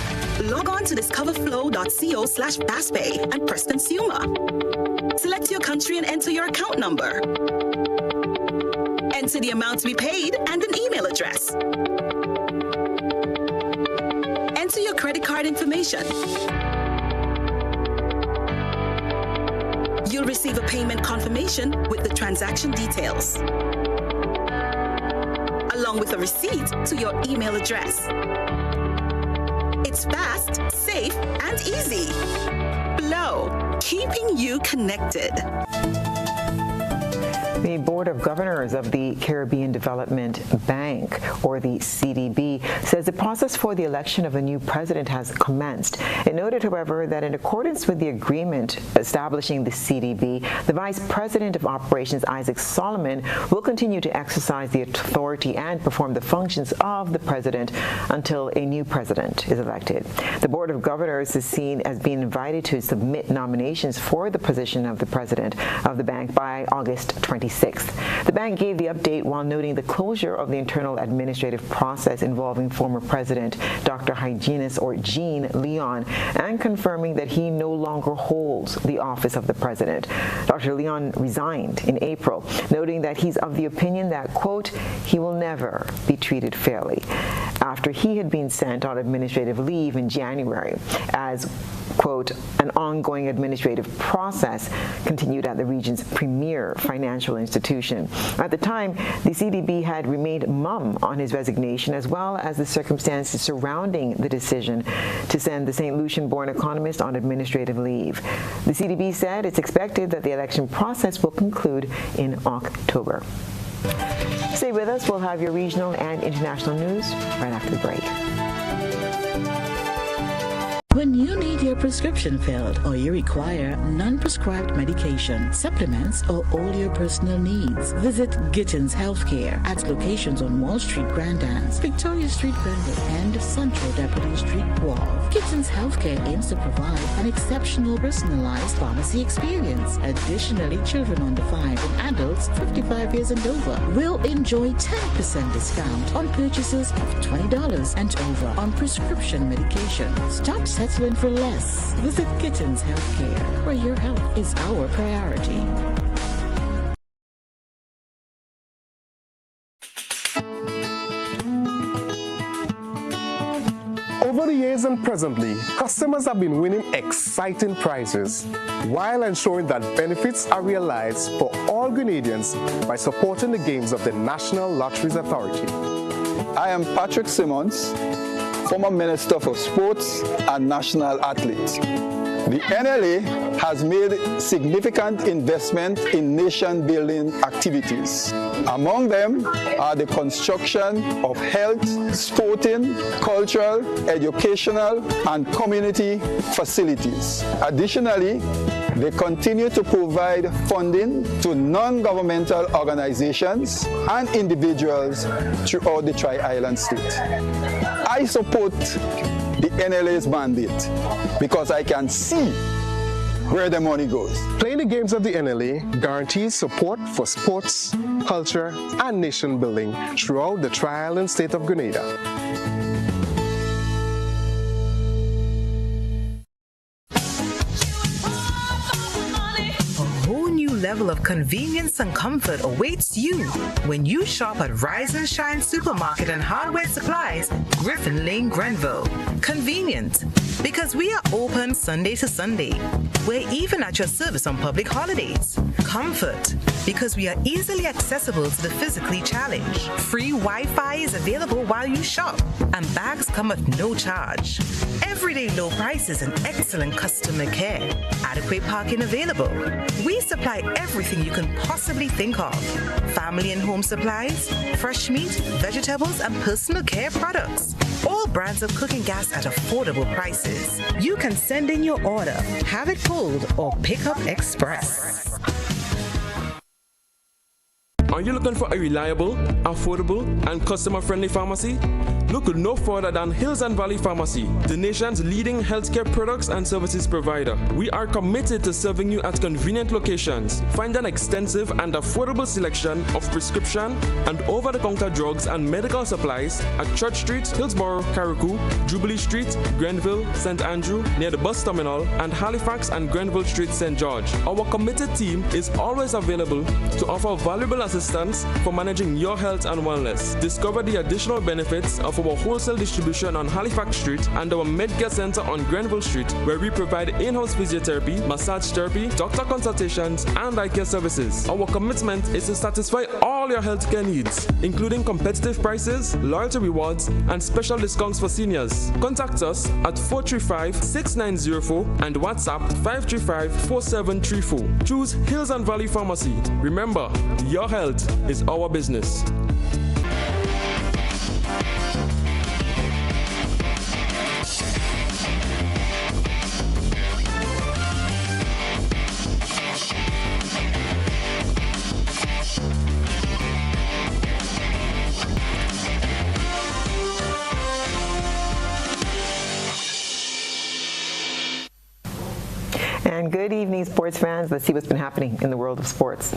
Log on to discoverflow.co/fastpay and press consumer. Select your country and enter your account number. Enter the amount to be paid and an email address. Enter your credit card information. You'll receive a payment confirmation with the transaction details, along with a receipt to your email address. It's fast, safe, and easy. Flow, keeping you connected. The Board of Governors of the Caribbean Development Bank, or the CDB, says the process for the election of a new president has commenced. It noted, however, that in accordance with the agreement establishing the CDB, the Vice President of Operations, Isaac Solomon, will continue to exercise the authority and perform the functions of the president until a new president is elected. The Board of Governors is seen as being invited to submit nominations for the position of the president of the bank by August 26th. The bank gave the update while noting the closure of the internal administrative process involving former president Dr. Hyginus or Jean Leon, and confirming that he no longer holds the office of the president. Dr. Leon resigned in April, noting that he's of the opinion that, quote, he will never be treated fairly, after he had been sent on administrative leave in January as, quote, an ongoing administrative process continued at the region's premier financial institution. At the time, the CDB had remained mum on his resignation, as well as the circumstances surrounding the decision to send the St. Lucian-born economist on administrative leave. The CDB said it's expected that the election process will conclude in October. Stay with us. We'll have your regional and international news right after the break. When you need your prescription filled or you require non-prescribed medication, supplements, or all your personal needs, visit Gittins Healthcare at locations on Wall Street, Grand Anse, Victoria Street, Grenville, and Central Deputy Street, Wharf. Gittins Healthcare aims to provide an exceptional personalized pharmacy experience. Additionally, children under 5 and adults 55 years and over will enjoy 10% discount on purchases of $20 and over on prescription medication. Stop settling for less. Visit Gittins Healthcare, where your health is our priority. Over the years and presently, customers have been winning exciting prizes while ensuring that benefits are realized for all Grenadians by supporting the games of the National Lotteries Authority. I am Patrick Simmons, former Minister for Sports and National Athlete. The NLA has made significant investment in nation-building activities. Among them are the construction of health, sporting, cultural, educational, and community facilities. Additionally, they continue to provide funding to non-governmental organizations and individuals throughout the Tri-Island state. I support the NLA's mandate because I can see where the money goes. Playing the games of the NLA guarantees support for sports, culture, and nation building throughout the Tri-Island state of Grenada. Level of convenience and comfort awaits you when you shop at Rise and Shine Supermarket and Hardware Supplies, Griffin Lane, Grenville. Convenient, because we are open Sunday to Sunday. We're even at your service on public holidays. Comfort, because we are easily accessible to the physically challenged. Free Wi-Fi is available while you shop, and bags come at no charge. Everyday low prices and excellent customer care. Adequate parking available. We supply everything you can possibly think of. Family and home supplies, fresh meat, vegetables, and personal care products. All brands of cooking gas at affordable prices. You can send in your order, have it pulled, or pick up express. Are you looking for a reliable, affordable, and customer-friendly pharmacy? Look no further than Hills and Valley Pharmacy, the nation's leading healthcare products and services provider. We are committed to serving you at convenient locations. Find an extensive and affordable selection of prescription and over-the-counter drugs and medical supplies at Church Street, Hillsborough, Carriacou, Jubilee Street, Grenville, St. Andrew, near the bus terminal, and Halifax and Grenville Street, St. George. Our committed team is always available to offer valuable assistance for managing your health and wellness. Discover the additional benefits of of our wholesale distribution on Halifax Street and our Medcare Center on Grenville Street, where we provide in-house physiotherapy, massage therapy, doctor consultations, and eye care services. Our commitment is to satisfy all your healthcare needs, including competitive prices, loyalty rewards, and special discounts for seniors. Contact us at 435-6904 and WhatsApp 535-4734. Choose Hills and Valley Pharmacy. Remember, your health is our business. And good evening, sports fans. Let's see what's been happening in the world of sports.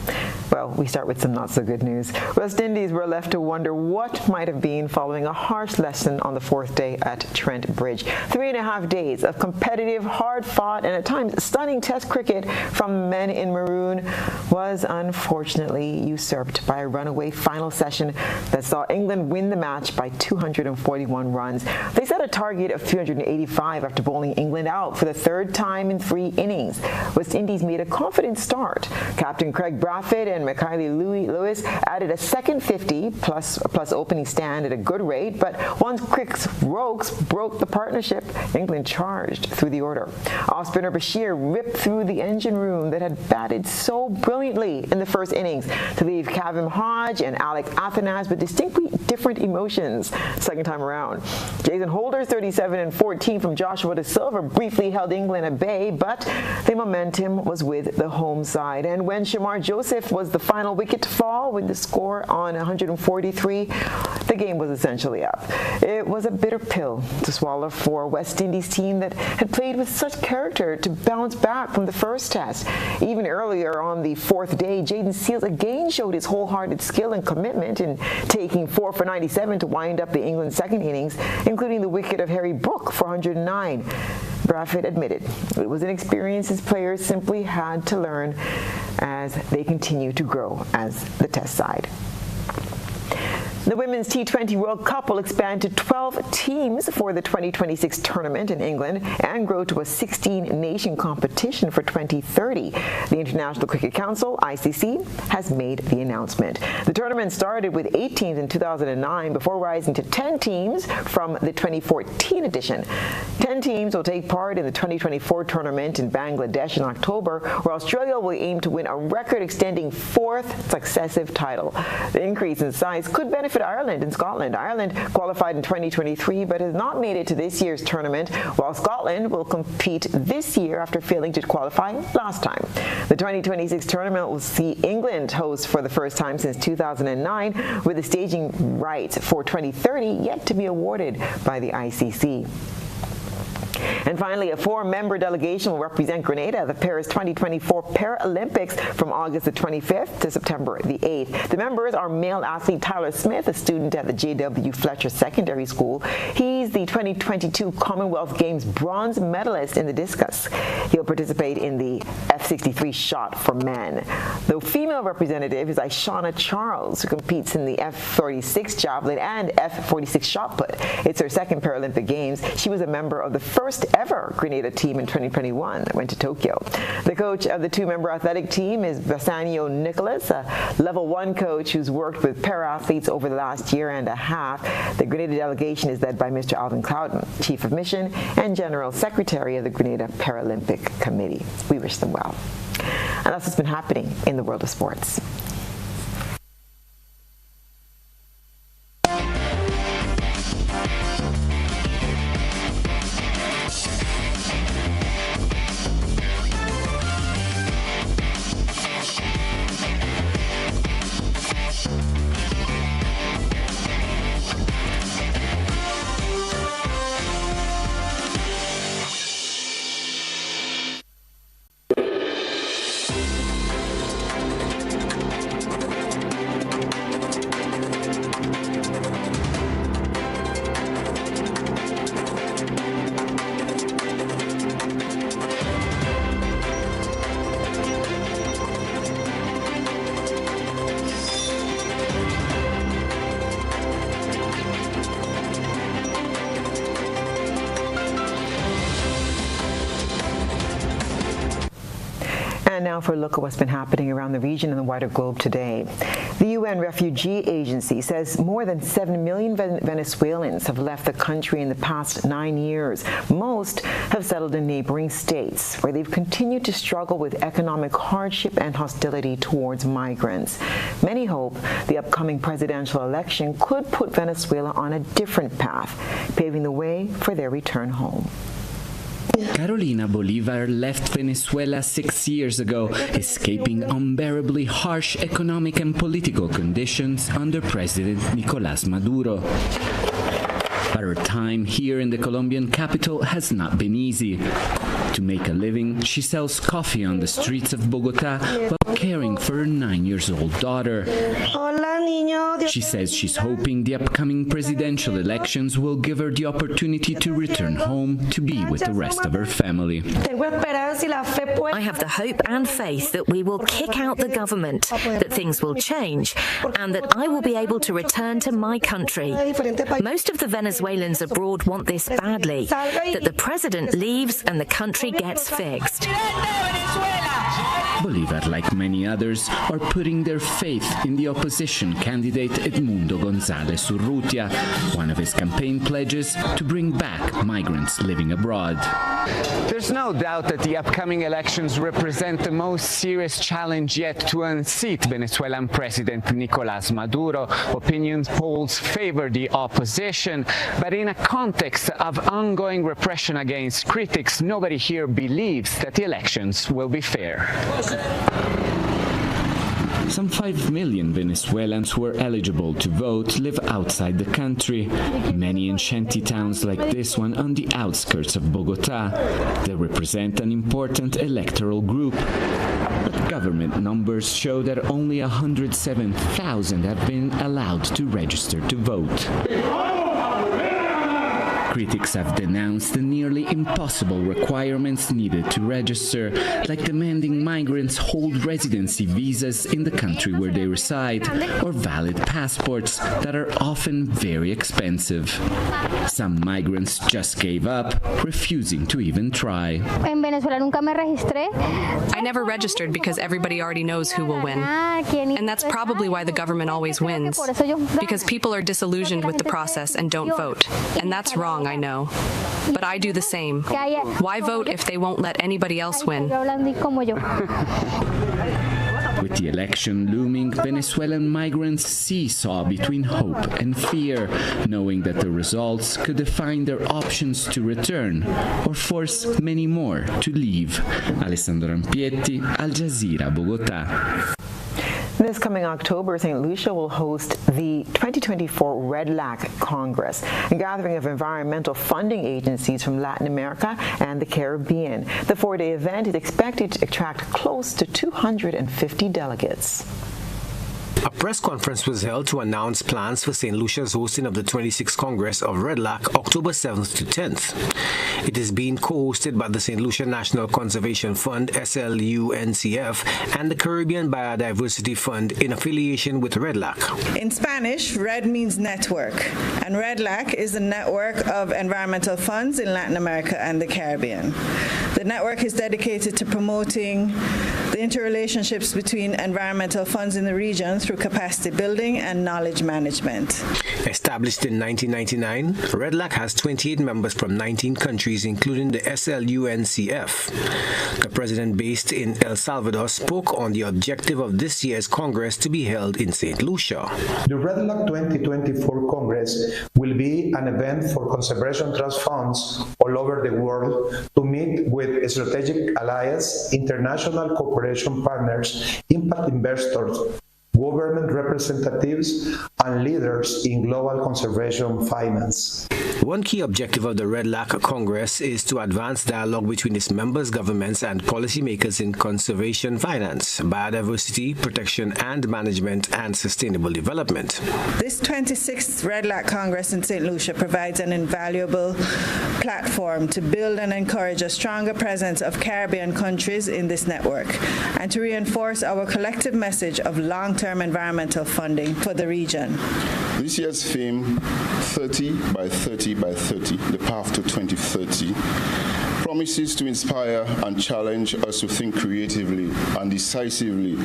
Well, we start with some not so good news. West Indies were left to wonder what might have been following a harsh lesson on the fourth day at Trent Bridge. 3.5 days of competitive, hard-fought, and at times stunning Test cricket from men in maroon was unfortunately usurped by a runaway final session that saw England win the match by 241 runs. They set a target of 385 after bowling England out for the third time in 3 innings. West Indies made a confident start. Captain Craig Braffett and Macaulay Lewis added a second 50 plus opening stand at a good rate, but once Crick's Rokes broke the partnership, England charged through the order. Off-spinner Bashir ripped through the engine room that had batted so brilliantly in the first innings to leave Kavem Hodge and Alec Athanas with distinctly different emotions second time around. Jason Holder's 37 and 14 from Joshua De Silva briefly held England at bay, but the momentum was with the home side. And when Shamar Joseph was the final wicket to fall with the score on 143, the game was essentially up. It was a bitter pill to swallow for a West Indies team that had played with such character to bounce back from the first test. Even earlier on the fourth day, Jayden Seales again showed his wholehearted skill and commitment in taking 4 for 97 to wind up the England second innings, including the wicket of Harry Brook for 109. Braffett admitted it was an experience his players simply had to learn as they continue to grow as the Test side. The Women's T20 World Cup will expand to 12 teams for the 2026 tournament in England and grow to a 16-nation competition for 2030. The International Cricket Council, ICC, has made the announcement. The tournament started with 8 teams in 2009 before rising to 10 teams from the 2014 edition. 10 teams will take part in the 2024 tournament in Bangladesh in October, where Australia will aim to win a record-extending 4th successive title. The increase in size could benefit Ireland and Scotland. Ireland qualified in 2023 but has not made it to this year's tournament, while Scotland will compete this year after failing to qualify last time. The 2026 tournament will see England host for the first time since 2009, with the staging rights for 2030 yet to be awarded by the ICC. And finally, a 4-member delegation will represent Grenada at the Paris 2024 Paralympics from August the 25th to September the 8th. The members are male athlete Tyler Smith, a student at the J.W. Fletcher Secondary School. He's the 2022 Commonwealth Games bronze medalist in the discus. He'll participate in the F63 shot for men. The female representative is Aishana Charles, who competes in the F46 javelin and F46 shot put. It's her second Paralympic Games. She was a member of the first ever Grenada team in 2021 that went to Tokyo. The coach of the 2-member athletic team is Bassanio Nicholas, a level 1 coach who's worked with para-athletes over the last year and a half. The Grenada delegation is led by Mr. Alvin Clouden, Chief of Mission and General Secretary of the Grenada Paralympic Committee. We wish them well. And that's what's been happening in the world of sports. And now for a look at what's been happening around the region and the wider globe today. The UN Refugee Agency says more than 7 million Venezuelans have left the country in the past 9 years. Most have settled in neighboring states, where they've continued to struggle with economic hardship and hostility towards migrants. Many hope the upcoming presidential election could put Venezuela on a different path, paving the way for their return home. Carolina Bolivar left Venezuela 6 years ago, escaping unbearably harsh economic and political conditions under President Nicolás Maduro. But her time here in the Colombian capital has not been easy. To make a living, she sells coffee on the streets of Bogotá while caring for her 9-year-old daughter. She says she's hoping the upcoming presidential elections will give her the opportunity to return home to be with the rest of her family. I have the hope and faith that we will kick out the government, that things will change, and that I will be able to return to my country. Most of the Venezuelans abroad want this badly, that the president leaves and the country gets fixed. Bolivar, like many others, are putting their faith in the opposition candidate Edmundo González Urrutia, one of his campaign pledges to bring back migrants living abroad. There's no doubt that the upcoming elections represent the most serious challenge yet to unseat Venezuelan President Nicolás Maduro. Opinion polls favor the opposition, but in a context of ongoing repression against critics, nobody here believes that the elections will be fair. Some 5 million Venezuelans who are eligible to vote live outside the country, many in shanty towns like this one on the outskirts of Bogotá. They represent an important electoral group. But government numbers show that only 107,000 have been allowed to register to vote. Critics have denounced the nearly impossible requirements needed to register, like demanding migrants hold residency visas in the country where they reside, or valid passports that are often very expensive. Some migrants just gave up, refusing to even try. I never registered because everybody already knows who will win. And that's probably why the government always wins. Because people are disillusioned with the process and don't vote. And that's wrong, I know. But I do the same. Why vote if they won't let anybody else win? With the election looming, Venezuelan migrants seesaw between hope and fear, knowing that the results could define their options to return or force many more to leave. Alessandro Rampietti, Al Jazeera, Bogotá. This coming October, St. Lucia will host the 2024 Red LAC Congress, a gathering of environmental funding agencies from Latin America and the Caribbean. The 4-day event is expected to attract close to 250 delegates. A press conference was held to announce plans for St. Lucia's hosting of the 26th Congress of Red LAC October 7th to 10th. It is being co-hosted by the St. Lucia National Conservation Fund, SLUNCF, and the Caribbean Biodiversity Fund in affiliation with Red LAC. In Spanish, RED means network, and Red LAC is a network of environmental funds in Latin America and the Caribbean. The network is dedicated to promoting the interrelationships between environmental funds in the region through capacity building and knowledge management. Established in 1999, Red LAC has 28 members from 19 countries, including the SLUNCF. The president, based in El Salvador, spoke on the objective of this year's Congress to be held in St. Lucia. The Red LAC 2024 Congress will be an event for conservation trust funds all over the world to meet with strategic allies, international cooperation partners, impact investors, government representatives, and leaders in global conservation finance. One key objective of the Red LAC Congress is to advance dialogue between its members' governments and policymakers in conservation finance, biodiversity protection and management, and sustainable development. This 26th Red LAC Congress in St. Lucia provides an invaluable platform to build and encourage a stronger presence of Caribbean countries in this network and to reinforce our collective message of long-term environmental funding for the region. This year's theme, 30 by 30 by 30, the path to 2030, promises to inspire and challenge us to think creatively and decisively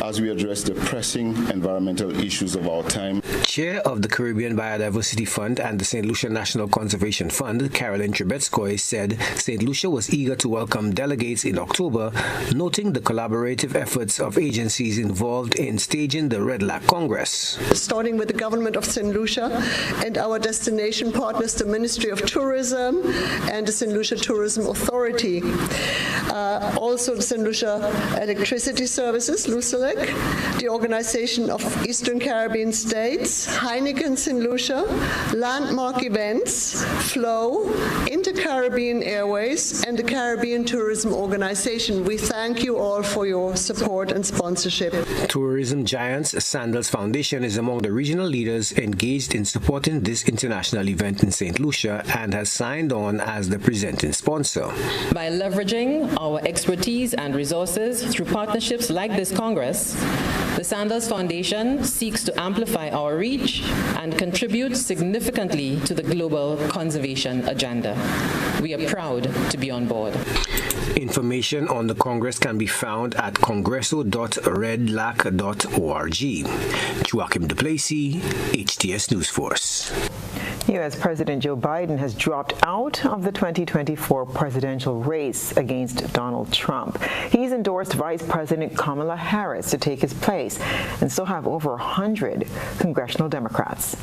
as we address the pressing environmental issues of our time. Chair of the Caribbean Biodiversity Fund and the St. Lucia National Conservation Fund, Carolyn Trebetskoy, said St. Lucia was eager to welcome delegates in October, noting the collaborative efforts of agencies involved in staging the Red Lac Congress. Starting with the government of St. Lucia and our destination partners, the Ministry of Tourism and the St. Lucia Tourism Authority. Also the St. Lucia Electricity Services, LUCELEC, the Organization of Eastern Caribbean States, Heineken St. Lucia, Landmark Events, Flow, Inter-Caribbean Airways, and the Caribbean Tourism Organization. We thank you all for your support and sponsorship. Tourism giants Sandals Foundation is among the regional leaders engaged in supporting this international event in St. Lucia and has signed on as the presenting sponsor. By leveraging our expertise and resources through partnerships like this Congress, the Sandals Foundation seeks to amplify our reach and contribute significantly to the global conservation agenda. We are proud to be on board. Information on the Congress can be found at congresso.redlac.org. Joachim Duplessis, HTS News Force. U.S. President Joe Biden has dropped out of the 2024 presidential race against Donald Trump. He's endorsed Vice President Kamala Harris to take his place, and so have over 100 congressional Democrats.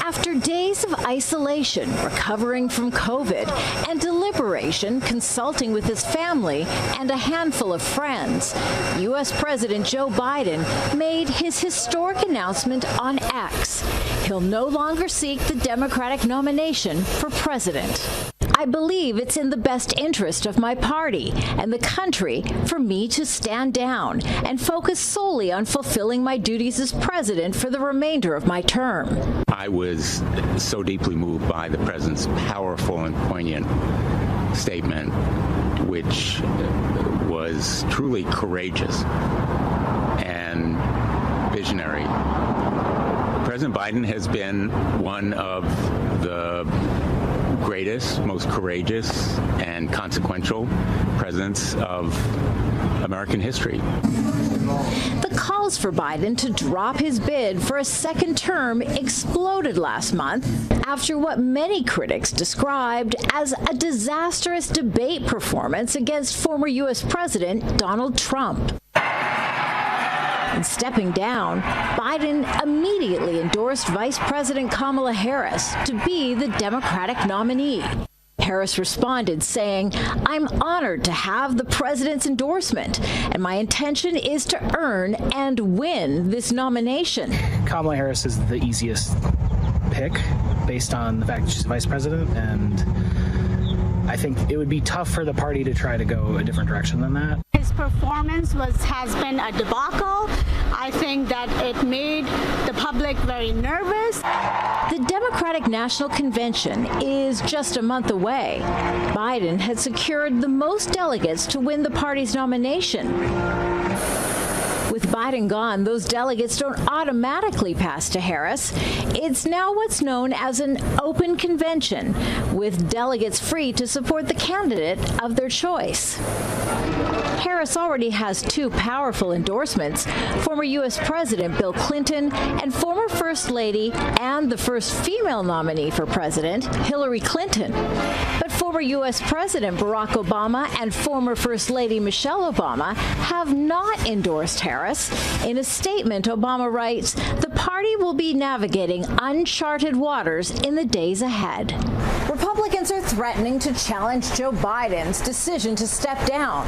After days of isolation, recovering from COVID, and deliberation, consulting with his family and a handful of friends, U.S. President Joe Biden made his historic announcement on X. He'll no longer seek the Democratic nomination for president. I believe it's in the best interest of my party and the country for me to stand down and focus solely on fulfilling my duties as president for the remainder of my term. I was so deeply moved by the president's powerful and poignant statement, which was truly courageous and visionary. President Biden has been one of the greatest, most courageous, and consequential presidents of American history. The calls for Biden to drop his bid for a second term exploded last month after what many critics described as a disastrous debate performance against former U.S. President Donald Trump. In stepping down, Biden immediately endorsed Vice President Kamala Harris to be the Democratic nominee. Harris responded saying, "I'm honored to have the president's endorsement, and my intention is to earn and win this nomination." Kamala Harris is the easiest pick based on the fact that she's the vice president, and I think it would be tough for the party to try to go a different direction than that. His performance has been a debacle. I think that it made the public very nervous. The Democratic National Convention is just a month away. Biden had secured the most delegates to win the party's nomination. With Biden gone, those delegates don't automatically pass to Harris. It's now what's known as an open convention, with delegates free to support the candidate of their choice. Harris already has two powerful endorsements, former U.S. President Bill Clinton and former First Lady and the first female nominee for president, Hillary Clinton. But former U.S. President Barack Obama and former First Lady Michelle Obama have not endorsed Harris. In a statement, Obama writes, "The party will be navigating uncharted waters in the days ahead." Republicans are threatening to challenge Joe Biden's decision to step down.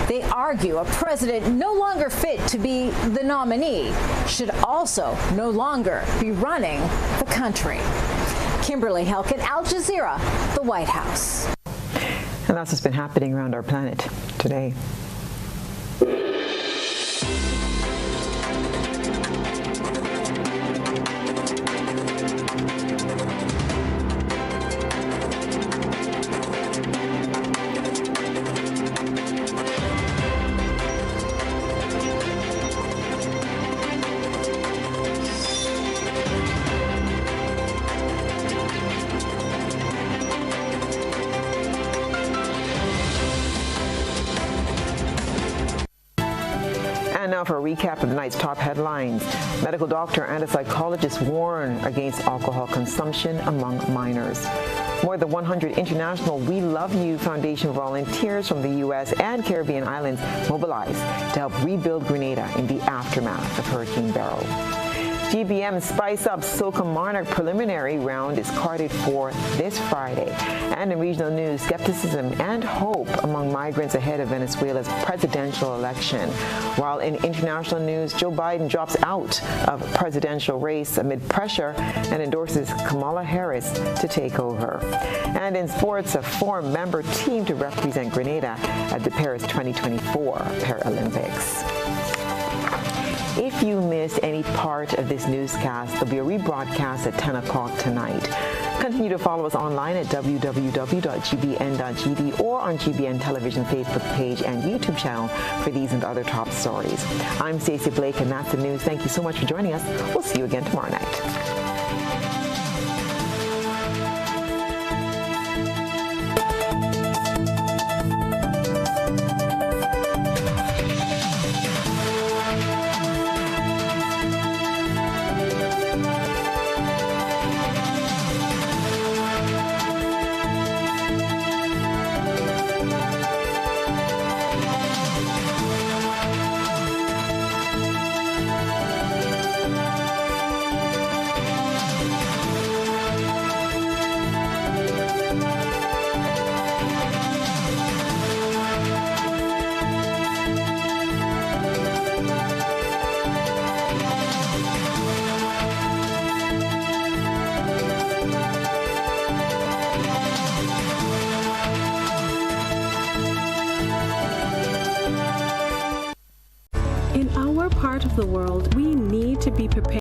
They argue a president no longer fit to be the nominee should also no longer be running the country. Kimberly Helkett, Al Jazeera, the White House. And that's what's been happening around our planet today. And now for a recap of the night's top headlines. Medical doctor and a psychologist warn against alcohol consumption among minors. More than 100 international We Love You Foundation volunteers from the U.S. and Caribbean islands mobilized to help rebuild Grenada in the aftermath of Hurricane Beryl. GBN Spice Up Soca Monarch preliminary round is carded for this Friday. And in regional news, skepticism and hope among migrants ahead of Venezuela's presidential election. While in international news, Joe Biden drops out of presidential race amid pressure and endorses Kamala Harris to take over. And in sports, a four-member team to represent Grenada at the Paris 2024 Paralympics. If you missed any part of this newscast, there'll be a rebroadcast at 10 o'clock tonight. Continue to follow us online at www.gbn.gd or on GBN Television Facebook page and YouTube channel for these and other top stories. I'm Stasia Blake, and that's the news. Thank you so much for joining us. We'll see you again tomorrow night. In our part of the world, we need to be prepared.